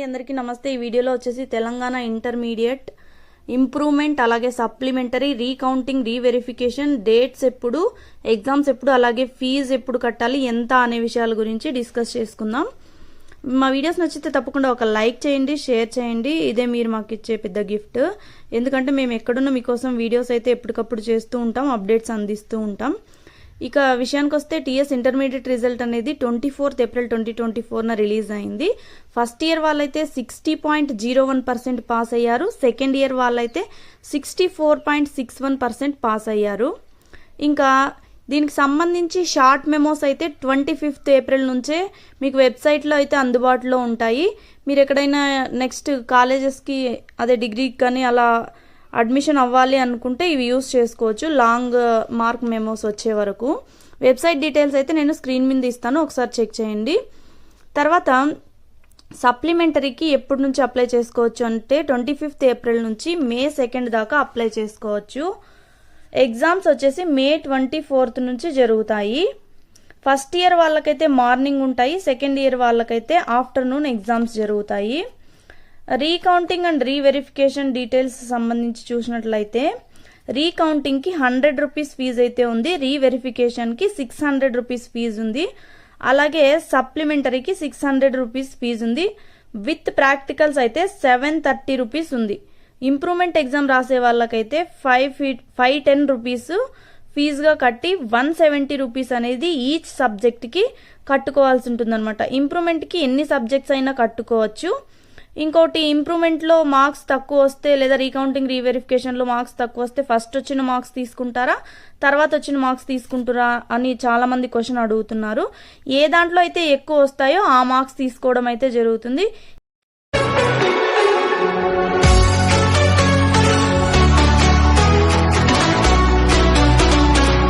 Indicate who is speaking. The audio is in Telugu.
Speaker 1: అండి అందరికీ నమస్తే। ఈ వీడియోలో వచ్చేసి తెలంగాణ ఇంటర్మీడియట్ ఇంప్రూవ్మెంట్ అలాగే సప్లిమెంటరీ రీకౌంటింగ్ రీవెరిఫికేషన్ డేట్స్ ఎప్పుడు ఎగ్జామ్స్ ఎప్పుడు అలాగే ఫీజు ఎప్పుడు కట్టాలి ఎంత అనే విషయాల గురించి డిస్కస్ చేసుకుందాం। మా వీడియోస్ నచ్చితే తప్పకుండా ఒక లైక్ చేయండి, షేర్ చేయండి। ఇదే మీరు మాకు ఇచ్చే పెద్ద గిఫ్ట్। ఎందుకంటే మేము ఎక్కడున్నా మీకోసం వీడియోస్ అయితే ఎప్పటికప్పుడు చేస్తూ ఉంటాం, అప్డేట్స్ అందిస్తూ ఉంటాం। ఇక విషయానికి వస్తే టీఎస్ ఇంటర్మీడియట్ రిజల్ట్ అనేది 24th ఏప్రిల్ 2024 రిలీజ్ అయింది। ఫస్ట్ ఇయర్ వాళ్ళైతే 60.01% పాస్ అయ్యారు, సెకండ్ ఇయర్ వాళ్ళైతే 64.61% పాస్ అయ్యారు। ఇంకా దీనికి సంబంధించి షార్ట్ మెమోస్ అయితే 25th ఏప్రిల్ నుంచే మీకు వెబ్సైట్లో అయితే అందుబాటులో ఉంటాయి। మీరు ఎక్కడైనా నెక్స్ట్ కాలేజెస్కి అదే డిగ్రీకి కానీ అలా అడ్మిషన్ అవ్వాలి అనుకుంటే ఇవి యూస్ చేసుకోవచ్చు, లాంగ్ మార్క్ మెమోస్ వచ్చే వరకు। వెబ్సైట్ డీటెయిల్స్ అయితే నేను స్క్రీన్ మీద ఇస్తాను, ఒకసారి చెక్ చేయండి। తర్వాత సప్లిమెంటరీకి ఎప్పటి నుంచి అప్లై చేసుకోవచ్చు అంటే 25th ఏప్రిల్ నుంచి మే 2 దాకా అప్లై చేసుకోవచ్చు। ఎగ్జామ్స్ వచ్చేసి మే 24th నుంచి జరుగుతాయి। ఫస్ట్ ఇయర్ వాళ్ళకైతే మార్నింగ్ ఉంటాయి, సెకండ్ ఇయర్ వాళ్ళకైతే ఆఫ్టర్నూన్ ఎగ్జామ్స్ జరుగుతాయి। రీకౌంటింగ్ అండ్ రీవెరిఫికేషన్ డీటెయిల్స్ సంబంధించి చూసినట్లయితే రీకౌంటింగ్కి 100 రూపీస్ ఫీజు అయితే ఉంది, రీవెరిఫికేషన్కి 600 రూపీస్ ఫీజు ఉంది, అలాగే సప్లిమెంటరీకి 600 రూపీస్ ఫీజు ఉంది। విత్ ప్రాక్టికల్స్ అయితే 730 రూపీస్ ఉంది। ఇంప్రూవ్మెంట్ ఎగ్జామ్ రాసే వాళ్ళకైతే 510 రూపీస్ ఫీజుగా కట్టి 170 రూపీస్ అనేది ఈచ్ సబ్జెక్ట్కి కట్టుకోవాల్సి ఉంటుంది అనమాట। ఇంప్రూవ్మెంట్కి ఎన్ని సబ్జెక్ట్స్ అయినా కట్టుకోవచ్చు। ఇంకోటి ఇంప్రూవ్మెంట్లో మార్క్స్ తక్కువ వస్తే లేదా రీకౌంటింగ్ రీవెరిఫికేషన్లో మార్క్స్ తక్కువ వస్తే ఫస్ట్ వచ్చిన మార్క్స్ తీసుకుంటారా తర్వాత వచ్చిన మార్క్స్ తీసుకుంటారా అని చాలామంది క్వశ్చన్ అడుగుతున్నారు। ఏ దాంట్లో అయితే ఎక్కువ వస్తాయో ఆ మార్క్స్ తీసుకోవడం అయితే జరుగుతుంది।